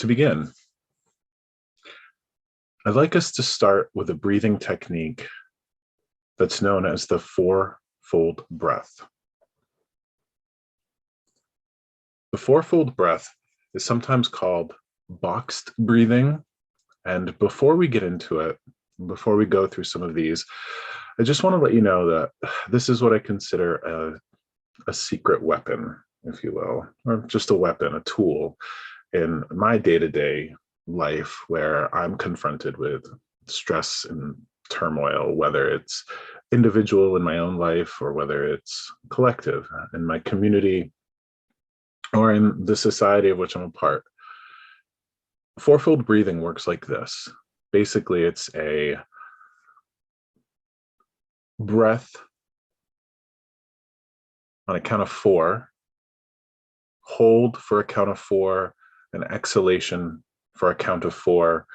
To begin, I'd like us to start with a breathing technique that's known as the fourfold breath. The fourfold breath is sometimes called boxed breathing. And before we get into it, before we go through some of these, I just want to let you know that this is what I consider a secret weapon, if you will, or just a weapon, a tool in my day-to-day life where I'm confronted with stress and turmoil, whether it's individual in my own life or whether it's collective in my community or in the society of which I'm a part. Fourfold breathing works like this. Basically, it's a breath on a count of 4, hold for a count of 4, an exhalation for a count of 4,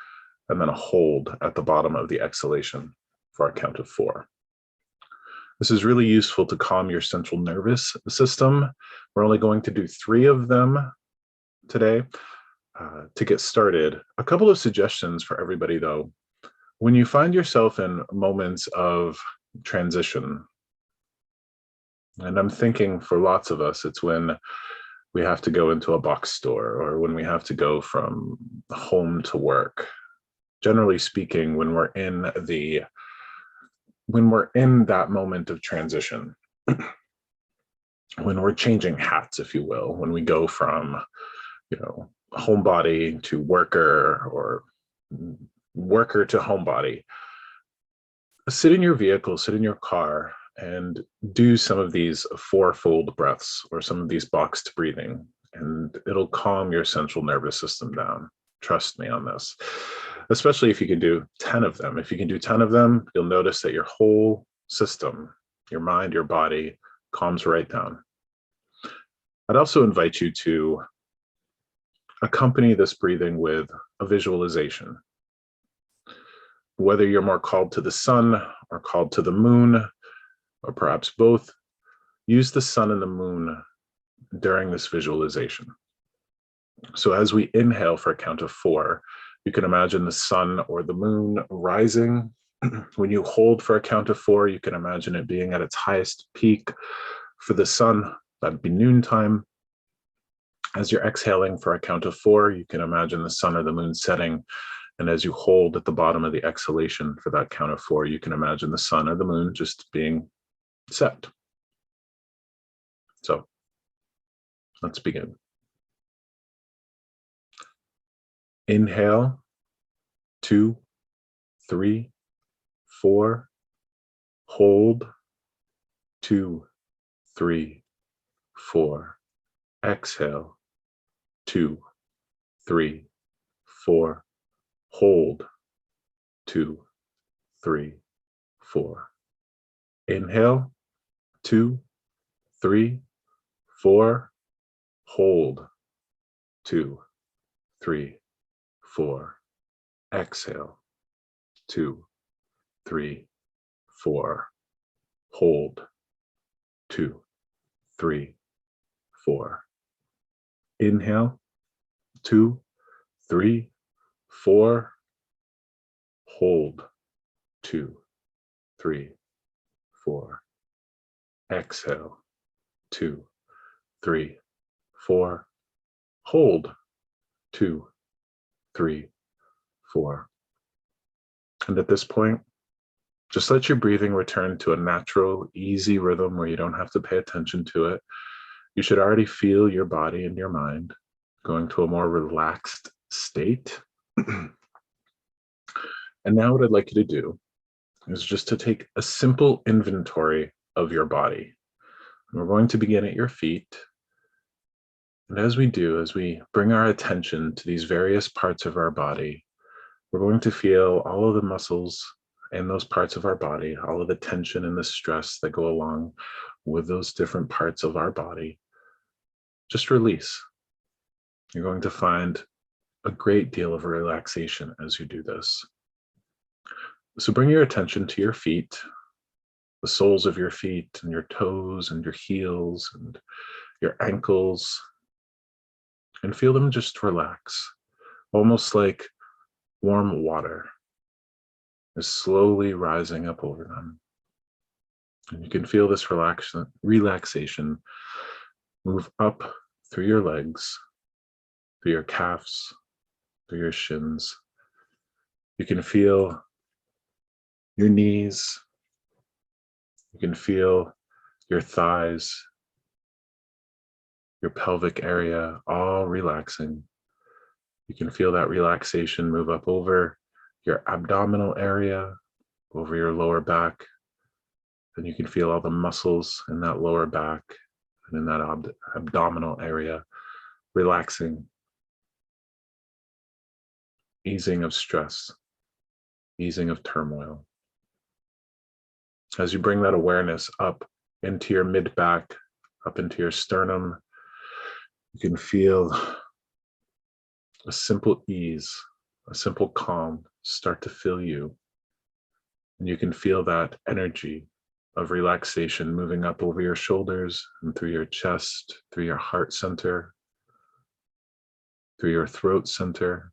and then a hold at the bottom of the exhalation for a count of 4. This is really useful to calm your central nervous system. We're only going to do 3 of them today. To get started, a couple of suggestions for everybody though. When you find yourself in moments of transition, and I'm thinking for lots of us, it's when we have to go into a box store or when we have to go from home to work. Generally speaking, when we're in that moment of transition, when we're changing hats, if you will, when we go from, homebody to worker or worker to homebody, sit in your vehicle, sit in your car, and do some of these fourfold breaths or some of these boxed breathing, and it'll calm your central nervous system down. Trust me on this, especially if you can do 10 of them. If you can do 10 of them, you'll notice that your whole system, your mind, your body, calms right down. I'd also invite you to accompany this breathing with a visualization. Whether you're more called to the sun or called to the moon, or perhaps both, use the sun and the moon during this visualization. So as we inhale for a count of 4, you can imagine the sun or the moon rising. When you hold for a count of 4, you can imagine it being at its highest peak. For the sun, that'd be noontime. As you're exhaling for a count of 4, you can imagine the sun or the moon setting. And as you hold at the bottom of the exhalation for that count of 4, you can imagine the sun or the moon just being set. So let's begin. Inhale, 2, 3, 4. Hold, 2, 3, 4. Exhale, 2, 3, 4. Hold, 2, 3, 4. Inhale, 2, 3, 4. Hold, 2, 3, 4. Exhale, 2, 3, 4. Hold, 2, 3, 4. Inhale, 2, 3, 4. Hold, 2, 3, 4. Exhale, 2, 3, 4. Hold, 2, 3, 4. And at this point, just let your breathing return to a natural, easy rhythm where you don't have to pay attention to it. You should already feel your body and your mind going to a more relaxed state. And now what I'd like you to do is just to take a simple inventory of your body. And we're going to begin at your feet. And as we do, as we bring our attention to these various parts of our body, we're going to feel all of the muscles in those parts of our body, all of the tension and the stress that go along with those different parts of our body. Just release. You're going to find a great deal of relaxation as you do this. So bring your attention to your feet, the soles of your feet and your toes and your heels and your ankles, and feel them just relax. almost like warm water is slowly rising up over them. And you can feel this relaxation move up through your legs, through your calves, through your shins. You can feel your knees. You can feel your thighs, your pelvic area, all relaxing. You can feel that relaxation move up over your abdominal area, over your lower back. And you can feel all the muscles in that lower back and in that abdominal area relaxing, easing of stress, easing of turmoil. As you bring that awareness up into your mid back, up into your sternum, you can feel a simple ease, a simple calm start to fill you. And you can feel that energy of relaxation moving up over your shoulders and through your chest, through your heart center, through your throat center,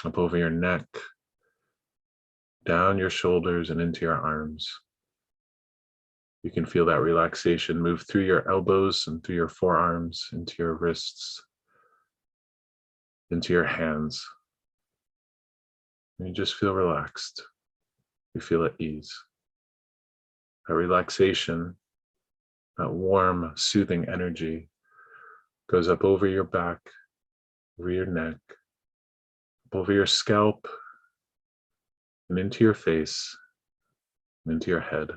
up over your neck, down your shoulders and into your arms. You can feel that relaxation move through your elbows and through your forearms, into your wrists, into your hands. And you just feel relaxed. You feel at ease. That relaxation, that warm, soothing energy goes up over your back, over your neck, up over your scalp, and into your face, and into your head.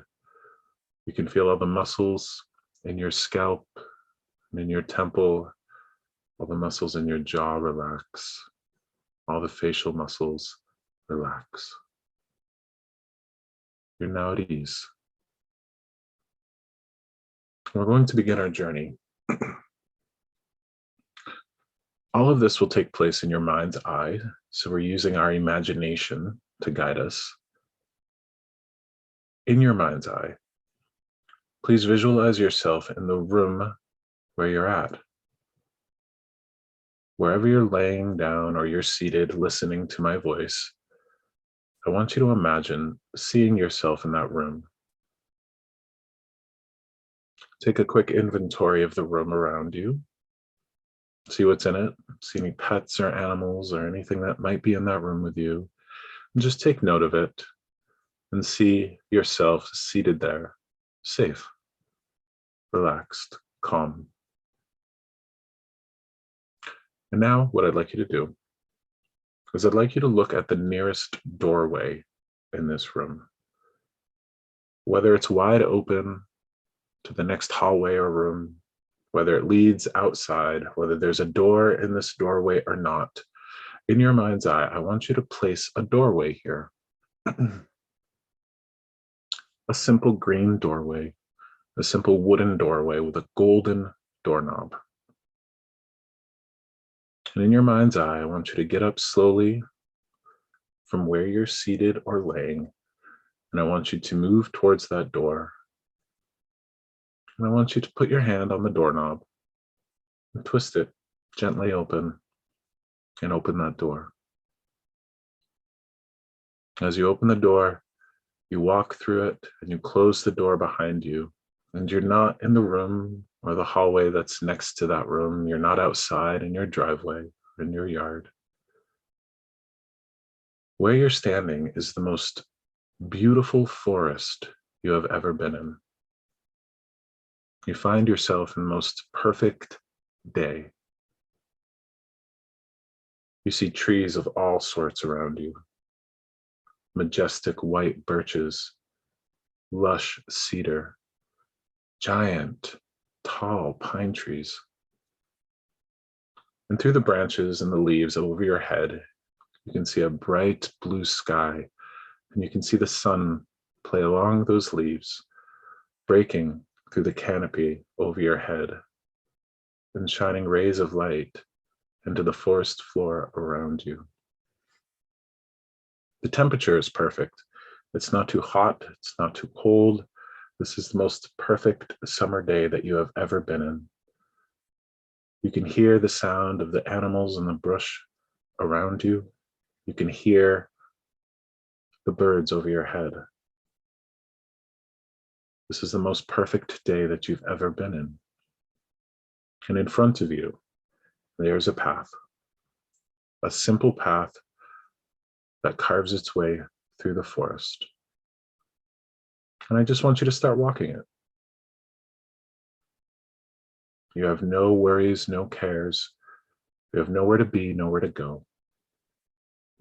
You can feel all the muscles in your scalp and in your temple, all the muscles in your jaw relax, all the facial muscles relax. You're now at ease. We're going to begin our journey. All of this will take place in your mind's eye, so we're using our imagination to guide us. In your mind's eye, please visualize yourself in the room where you're at. Wherever you're laying down or you're seated listening to my voice, I want you to imagine seeing yourself in that room. Take a quick inventory of the room around you. See what's in it. See any pets or animals or anything that might be in that room with you. And just take note of it and see yourself seated there, safe, relaxed, calm. And now what I'd like you to do is I'd like you to look at the nearest doorway in this room. Whether it's wide open to the next hallway or room, whether it leads outside, whether there's a door in this doorway or not, in your mind's eye, I want you to place a doorway here. A simple green doorway, a simple wooden doorway with a golden doorknob. And in your mind's eye, I want you to get up slowly from where you're seated or laying, and I want you to move towards that door. And I want you to put your hand on the doorknob and twist it gently open and open that door. As you open the door, you walk through it and you close the door behind you, and you're not in the room or the hallway that's next to that room. You're not outside in your driveway or in your yard. Where you're standing is the most beautiful forest you have ever been in. You find yourself in the most perfect day. You see trees of all sorts around you. Majestic white birches, lush cedar, giant, tall pine trees. And through the branches and the leaves over your head, you can see a bright blue sky, and you can see the sun play along those leaves, breaking through the canopy over your head and shining rays of light into the forest floor around you. The temperature is perfect. It's not too hot, it's not too cold. This is the most perfect summer day that you have ever been in. You can hear the sound of the animals in the brush around you. You can hear the birds over your head. This is the most perfect day that you've ever been in. And in front of you, there's a path, a simple path that carves its way through the forest. And I just want you to start walking it. You have no worries, no cares. You have nowhere to be, nowhere to go.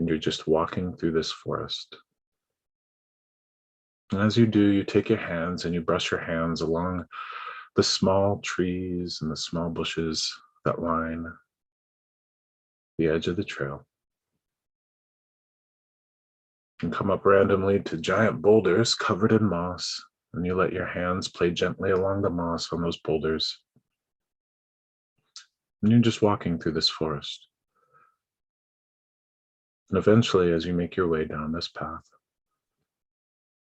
And you're just walking through this forest. And as you do, you take your hands and you brush your hands along the small trees and the small bushes that line the edge of the trail. And come up randomly to giant boulders covered in moss, and you let your hands play gently along the moss on those boulders. And you're just walking through this forest. And eventually, as you make your way down this path,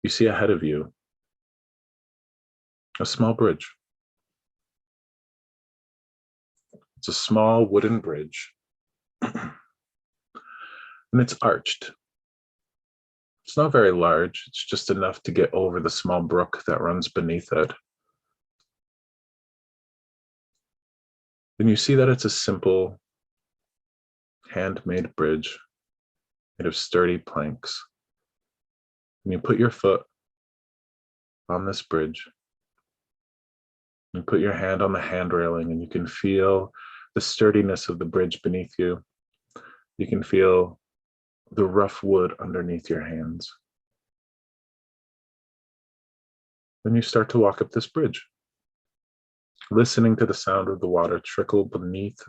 you see ahead of you a small bridge. It's a small wooden bridge, and it's arched. It's not very large. It's just enough to get over the small brook that runs beneath it. And you see that it's a simple, handmade bridge made of sturdy planks. And you put your foot on this bridge. You put your hand on the hand railing, and you can feel the sturdiness of the bridge beneath you. You can feel the rough wood underneath your hands. Then you start to walk up this bridge, listening to the sound of the water trickle beneath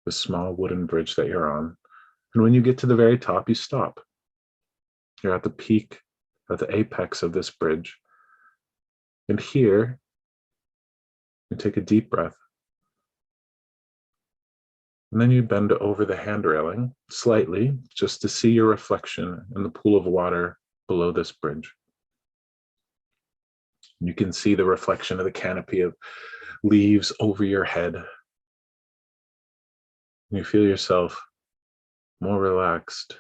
the small wooden bridge that you're on. And when you get to the very top, you stop. You're at the peak, at the apex of this bridge. And here, you take a deep breath. And then you bend over the hand railing slightly, just to see your reflection in the pool of water below this bridge. You can see the reflection of the canopy of leaves over your head. You feel yourself more relaxed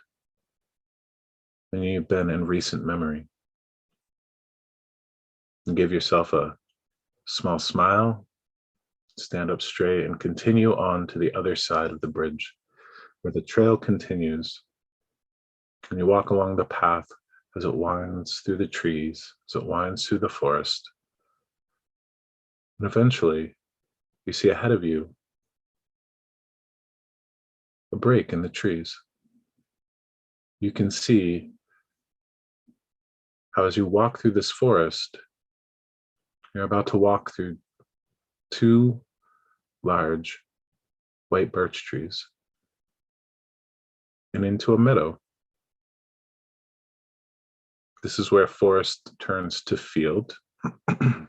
than you've been in recent memory. And give yourself a small smile, stand up straight, and continue on to the other side of the bridge, where the trail continues. And you walk along the path as it winds through the trees, as it winds through the forest. And eventually, you see ahead of you a break in the trees. You can see how, as you walk through this forest, you're about to walk through two large white birch trees and into a meadow. This is where forest turns to field. And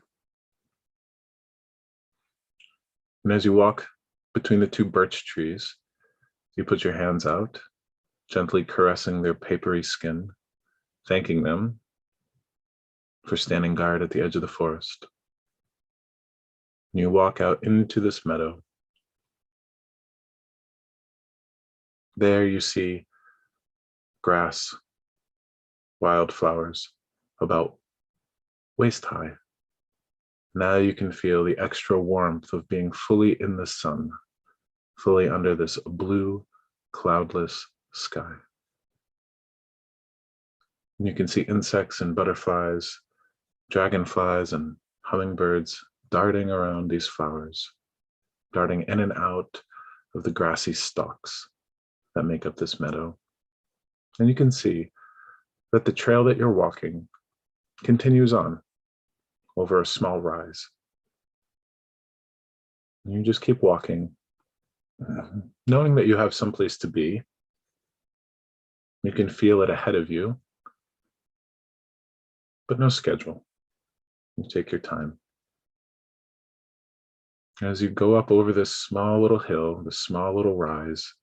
as you walk between the two birch trees, you put your hands out, gently caressing their papery skin, thanking them for standing guard at the edge of the forest. And you walk out into this meadow. There you see grass, wildflowers, about waist high. Now you can feel the extra warmth of being fully in the sun, fully under this blue, cloudless sky. And you can see insects and butterflies, dragonflies and hummingbirds darting around these flowers, darting in and out of the grassy stalks that make up this meadow. And you can see that the trail that you're walking continues on over a small rise. And you just keep walking, knowing that you have someplace to be. You can feel it ahead of you, but no schedule. You take your time. As you go up over this small little hill, this small little rise,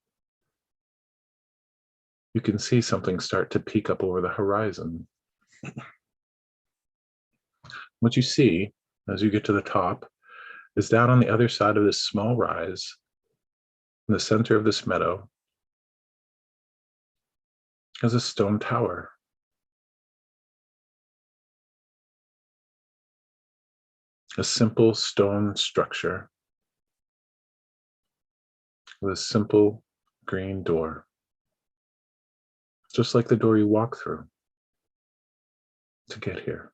you can see something start to peek up over the horizon. What you see as you get to the top is down on the other side of this small rise, in the center of this meadow, is a stone tower. A simple stone structure with a simple green door, just like the door you walk through to get here.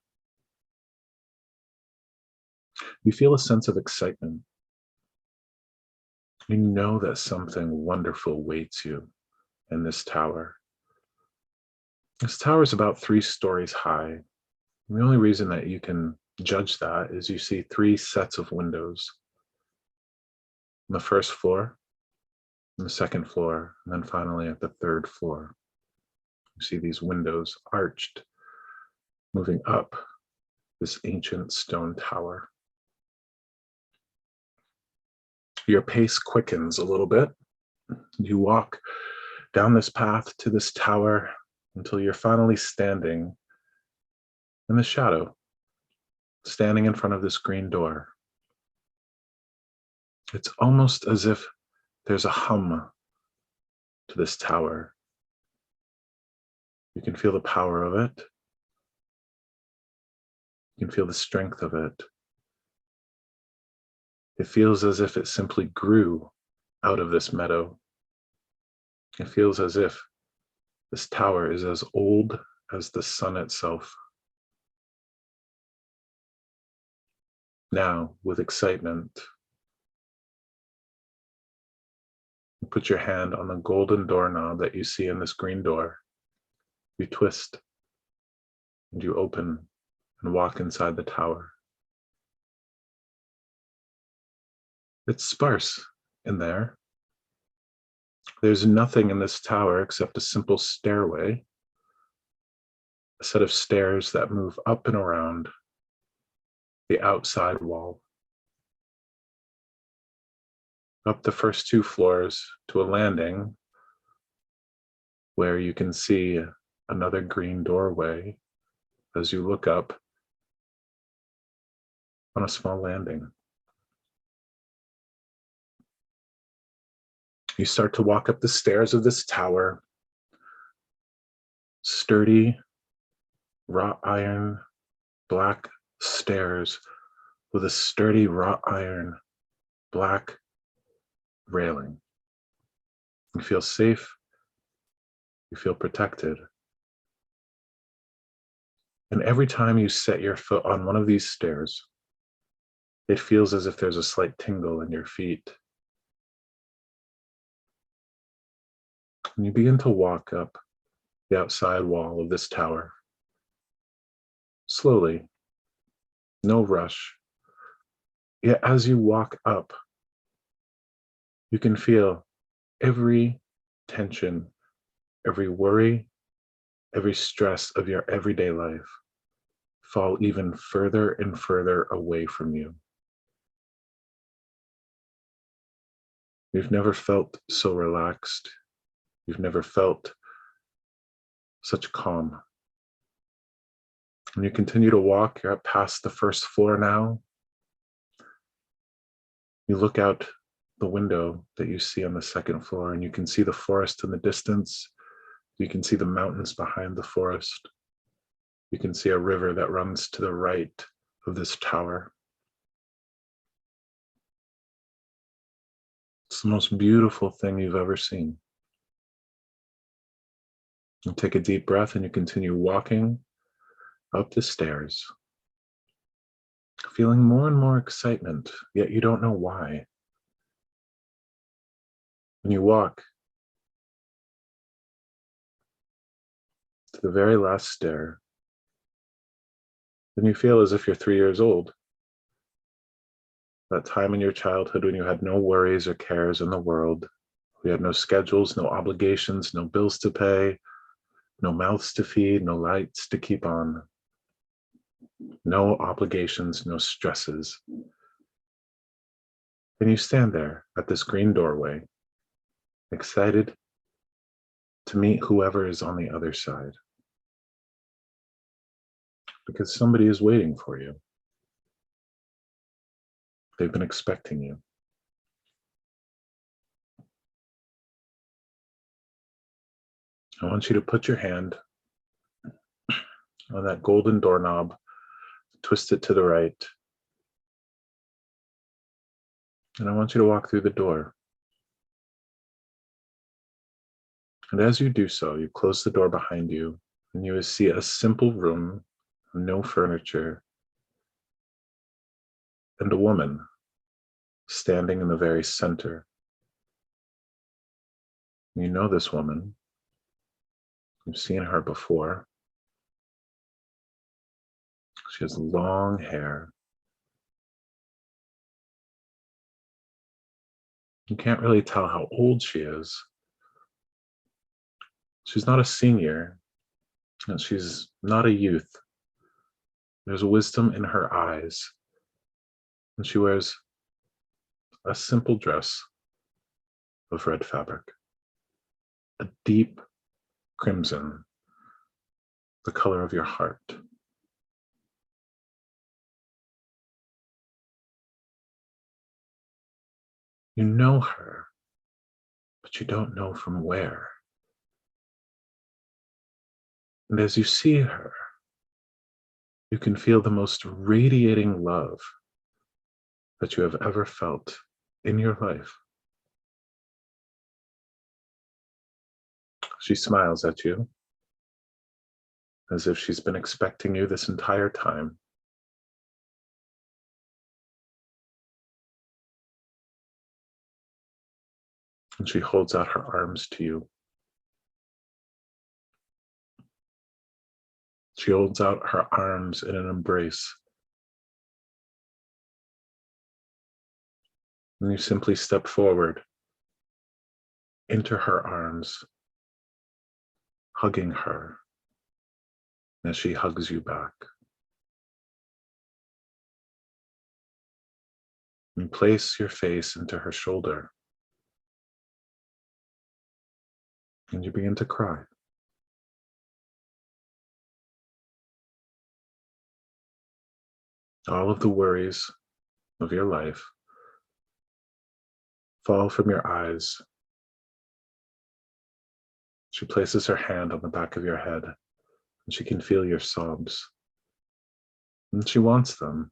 You feel a sense of excitement. You know that something wonderful waits you in this tower. This tower is about 3 stories high. And the only reason that you can judge that is you see 3 sets of windows. On the first floor, on the second floor, and then finally at the 3rd floor. You see these windows arched, moving up this ancient stone tower. Your pace quickens a little bit. You walk down this path to this tower until you're finally standing in the shadow, standing in front of this green door. It's almost as if there's a hum to this tower. You can feel the power of it. You can feel the strength of it. It feels as if it simply grew out of this meadow. It feels as if this tower is as old as the sun itself. Now, with excitement, you put your hand on the golden doorknob that you see in this green door. You twist and you open and walk inside the tower. It's sparse in there. There's nothing in this tower except a simple stairway, a set of stairs that move up and around the outside wall, up the first 2 floors to a landing where you can see another green doorway as you look up on a small landing. You start to walk up the stairs of this tower, sturdy, wrought iron, black stairs with a sturdy wrought iron, black railing. You feel safe, you feel protected. And every time you set your foot on one of these stairs, it feels as if there's a slight tingle in your feet. And you begin to walk up the outside wall of this tower. Slowly, no rush. Yet as you walk up, you can feel every tension, every worry, every stress of your everyday life fall even further and further away from you. You've never felt so relaxed. You've never felt such calm. And you continue to walk, you're up past the first floor now. You look out the window that you see on the second floor and you can see the forest in the distance. You can see the mountains behind the forest. You can see a river that runs to the right of this tower. It's the most beautiful thing you've ever seen. You take a deep breath and you continue walking up the stairs, feeling more and more excitement, yet you don't know why. When you walk to the very last stair, then you feel as if you're 3 years old. That time in your childhood when you had no worries or cares in the world. We had no schedules, no obligations, no bills to pay, no mouths to feed, no lights to keep on. No obligations, no stresses. And you stand there at this green doorway, excited to meet whoever is on the other side. Because somebody is waiting for you. They've been expecting you. I want you to put your hand on that golden doorknob, twist it to the right, and I want you to walk through the door. And as you do so, you close the door behind you, and you will see a simple room, no furniture, and a woman standing in the very center. You know this woman. You've seen her before. She has long hair. You can't really tell how old she is. She's not a senior, and she's not a youth. There's wisdom in her eyes, and she wears a simple dress of red fabric, a deep crimson, the color of your heart. You know her, but you don't know from where. And as you see her, you can feel the most radiating love that you have ever felt in your life. She smiles at you as if she's been expecting you this entire time. And she holds out her arms to you. She holds out her arms in an embrace. And you simply step forward into her arms, hugging her as she hugs you back. And place your face into her shoulder. And you begin to cry. All of the worries of your life fall from your eyes. She places her hand on the back of your head, and she can feel your sobs. And she wants them,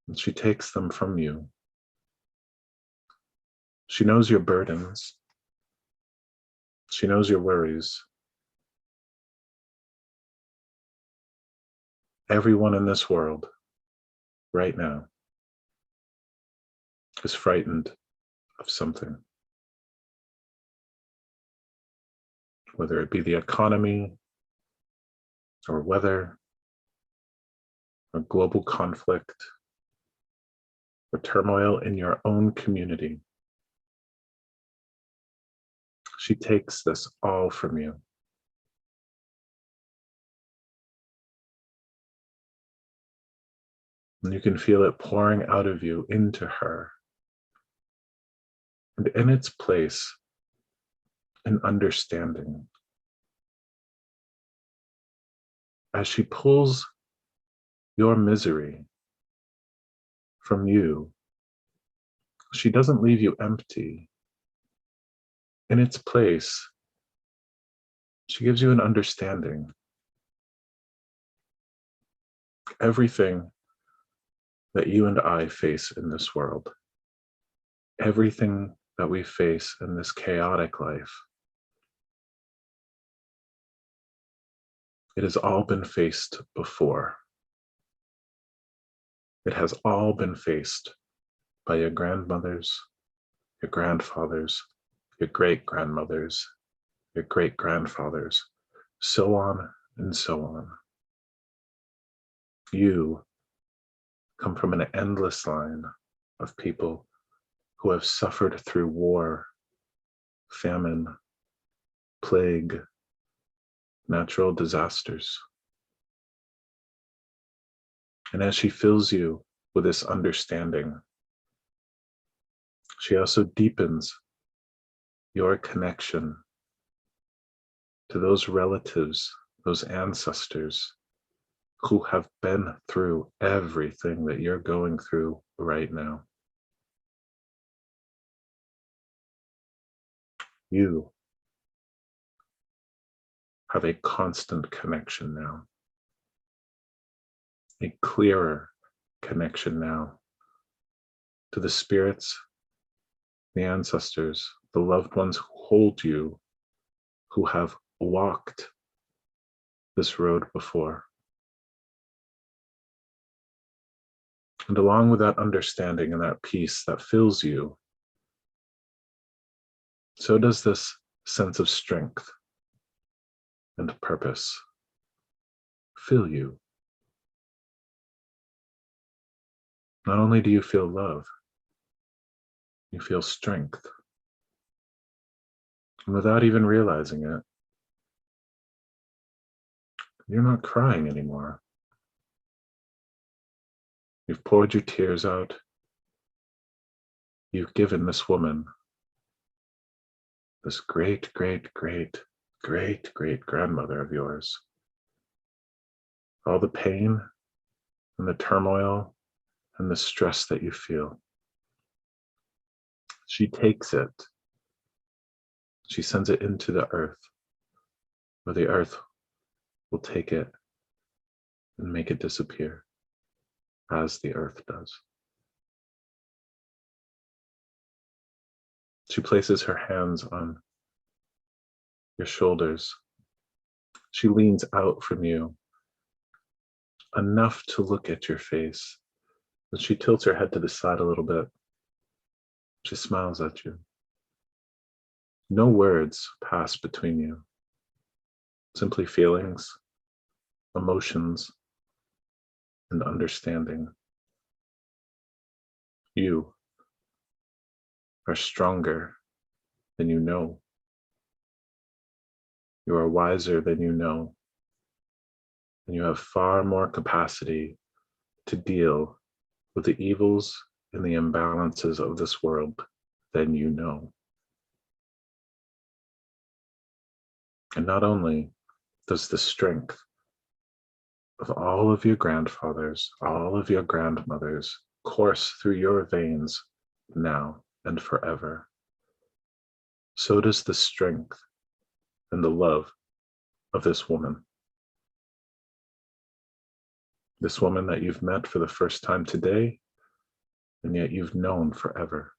and she takes them from you. She knows your burdens. She knows your worries. Everyone in this world, right now, is frightened of something. Whether it be the economy, or weather, or global conflict, or turmoil in your own community. She takes this all from you. And you can feel it pouring out of you into her. And in its place, an understanding. As she pulls your misery from you, she doesn't leave you empty. In its place, she gives you an understanding. Everything that you and I face in this world, everything that we face in this chaotic life, it has all been faced before. It has all been faced by your grandmothers, your grandfathers, your great-grandmothers, your great-grandfathers, so on and so on. You come from an endless line of people who have suffered through war, famine, plague, natural disasters. And as she fills you with this understanding, she also deepens your connection to those relatives, those ancestors who have been through everything that you're going through right now. You have a constant connection now, a clearer connection now to the spirits, the ancestors, the loved ones who hold you, who have walked this road before. And along with that understanding and that peace that fills you, so does this sense of strength and purpose fill you. Not only do you feel love, you feel strength. And without even realizing it, you're not crying anymore. You've poured your tears out. You've given this woman, this great, great, great, great, great grandmother of yours, all the pain and the turmoil and the stress that you feel. She takes it. She sends it into the earth, where the earth will take it and make it disappear, as the earth does. She places her hands on your shoulders. She leans out from you enough to look at your face. And she tilts her head to the side a little bit. She smiles at you. No words pass between you. Simply feelings, emotions, and understanding. You are stronger than you know. You are wiser than you know. And you have far more capacity to deal with the evils and the imbalances of this world than you know. And not only does the strength of all of your grandfathers, all of your grandmothers course through your veins now and forever, so does the strength and the love of this woman. This woman that you've met for the first time today, and yet you've known forever.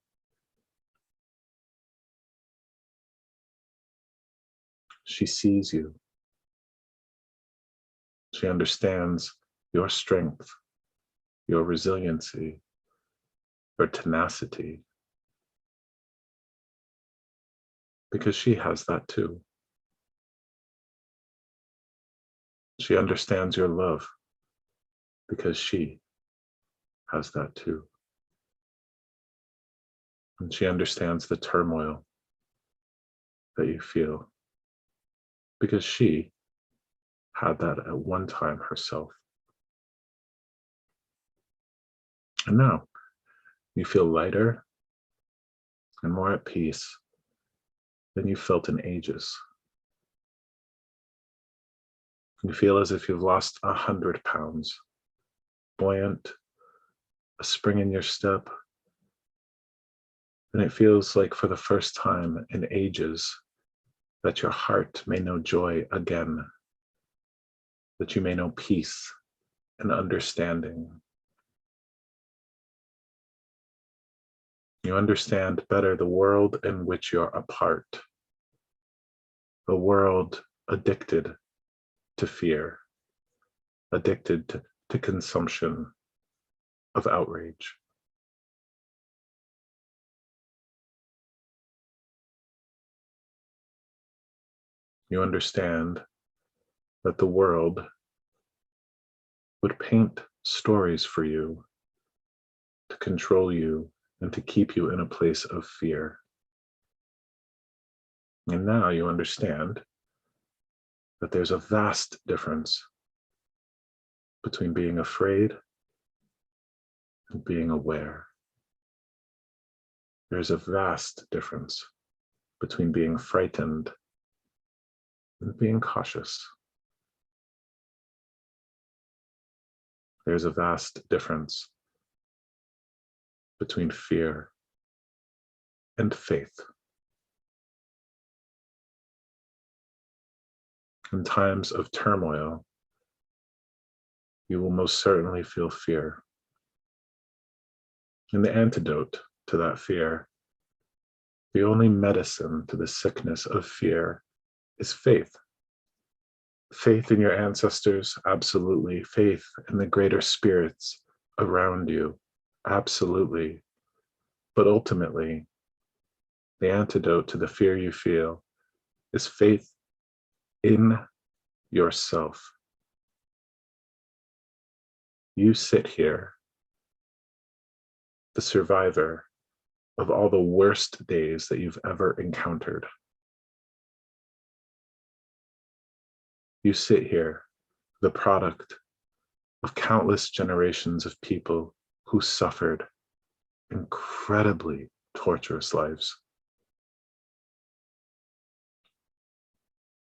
She sees you. She understands your strength, your resiliency, your tenacity, because she has that too. She understands your love because she has that too. And she understands the turmoil that you feel because she had that at one time herself. And now you feel lighter and more at peace than you felt in ages. You feel as if you've lost 100 pounds, buoyant, a spring in your step. And it feels like for the first time in ages that your heart may know joy again, that you may know peace and understanding. You understand better the world in which you're a part, a world addicted to fear, addicted to consumption of outrage. You understand that the world would paint stories for you to control you and to keep you in a place of fear. And now you understand that there's a vast difference between being afraid and being aware. There's a vast difference between being frightened and being cautious. There's a vast difference between fear and faith. In times of turmoil, you will most certainly feel fear. And the antidote to that fear, the only medicine to the sickness of fear, is faith. Faith in your ancestors, absolutely. Faith in the greater spirits around you, absolutely. But ultimately, the antidote to the fear you feel is faith in yourself. You sit here, the survivor of all the worst days that you've ever encountered. You sit here, the product of countless generations of people who suffered incredibly torturous lives.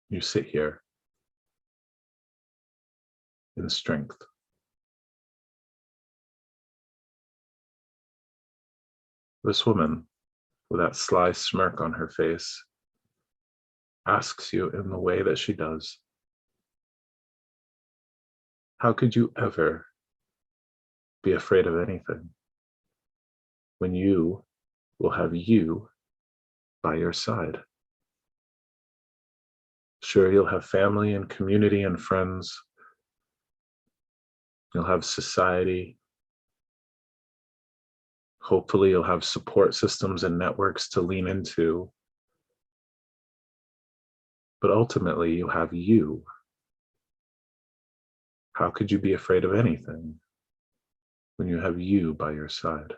You sit here in strength. This woman, with that sly smirk on her face, asks you in the way that she does, how could you ever be afraid of anything when you will have you by your side? Sure, you'll have family and community and friends. You'll have society. Hopefully, you'll have support systems and networks to lean into. But ultimately, you have you. How could you be afraid of anything when you have you by your side?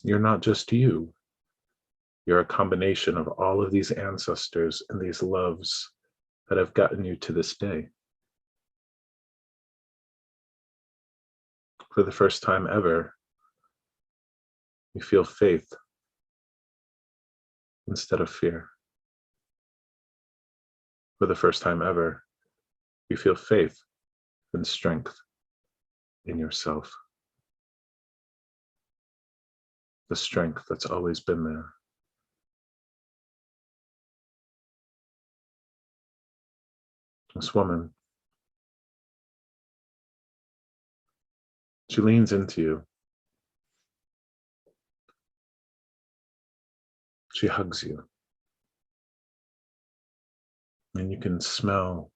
You're not just you. You're a combination of all of these ancestors and these loves that have gotten you to this day. For the first time ever, you feel faith instead of fear. For the first time ever, you feel faith and strength in yourself. The strength that's always been there. This woman, she leans into you. She hugs you. And you can smell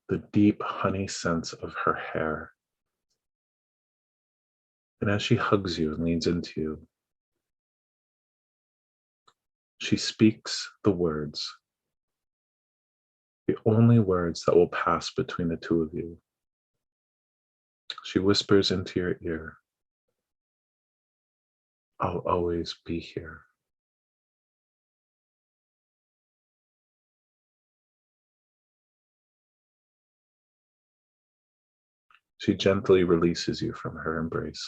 the deep honey scents of her hair. And as she hugs you and leans into you, she speaks the words, the only words that will pass between the two of you. She whispers into your ear, I'll always be here. She gently releases you from her embrace.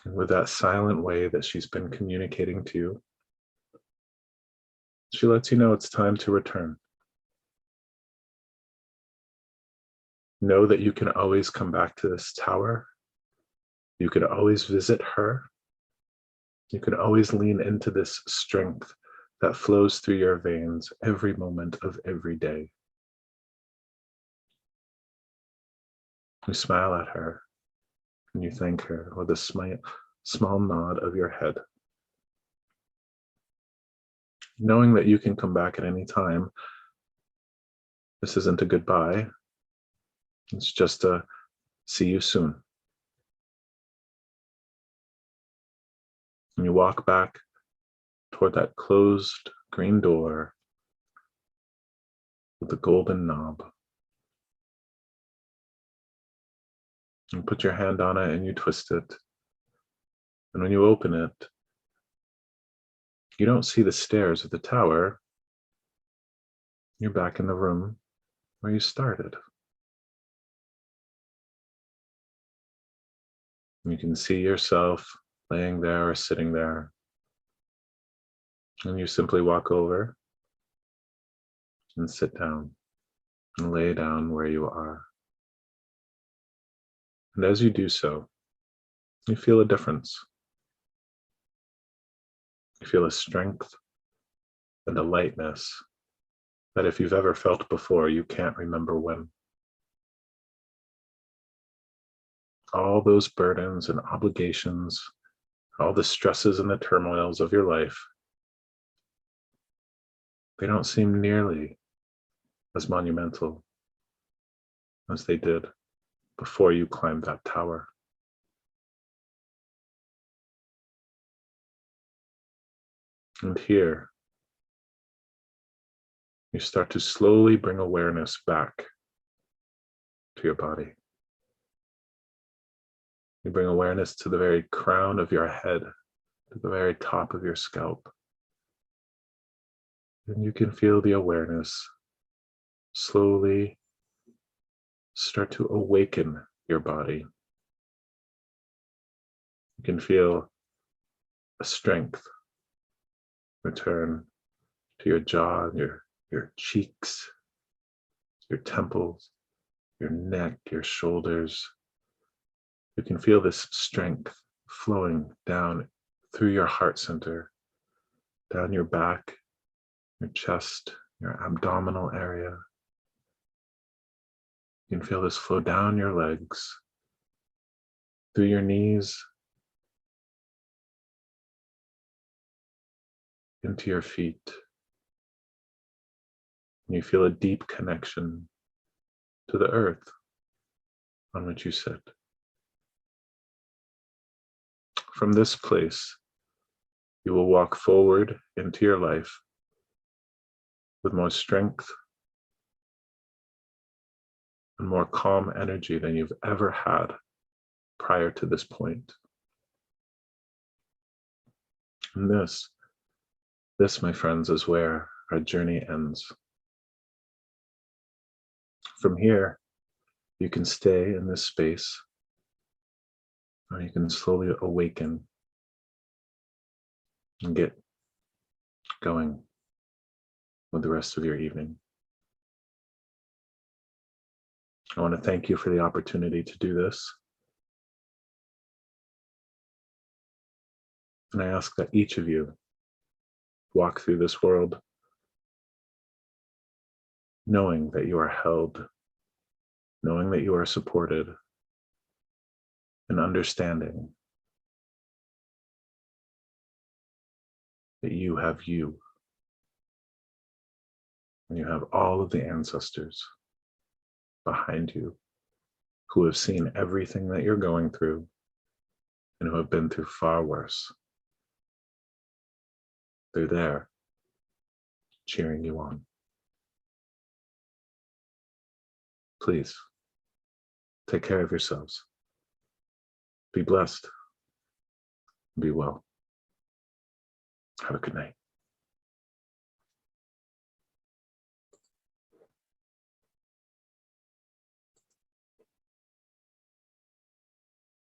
And with that silent way that she's been communicating to you, she lets you know it's time to return. Know that you can always come back to this tower. You can always visit her. You can always lean into this strength that flows through your veins every moment of every day. You smile at her and you thank her with a small nod of your head. Knowing that you can come back at any time, this isn't a goodbye. It's just a see you soon. And you walk back toward that closed green door with the golden knob. You put your hand on it and you twist it. And when you open it, you don't see the stairs of the tower. You're back in the room where you started. You can see yourself laying there or sitting there. And you simply walk over and sit down and lay down where you are. And as you do so, you feel a difference. You feel a strength and a lightness that if you've ever felt before, you can't remember when. All those burdens and obligations, all the stresses and the turmoils of your life, they don't seem nearly as monumental as they did before you climbed that tower. And here, you start to slowly bring awareness back to your body. You bring awareness to the very crown of your head, to the very top of your scalp. And you can feel the awareness slowly start to awaken your body. You can feel a strength return to your jaw, your cheeks, your temples, your neck, your shoulders. You can feel this strength flowing down through your heart center, down your back, your chest, your abdominal area. You can feel this flow down your legs, through your knees, into your feet. And you feel a deep connection to the earth on which you sit. From this place, you will walk forward into your life with more strength and more calm energy than you've ever had prior to this point. And this, my friends, is where our journey ends. From here, you can stay in this space, or you can slowly awaken and get going with the rest of your evening. I want to thank you for the opportunity to do this. And I ask that each of you walk through this world knowing that you are held, knowing that you are supported, and understanding that you have you. And you have all of the ancestors behind you who have seen everything that you're going through and who have been through far worse. They're there cheering you on. Please take care of yourselves. Be blessed. Be well. Have a good night.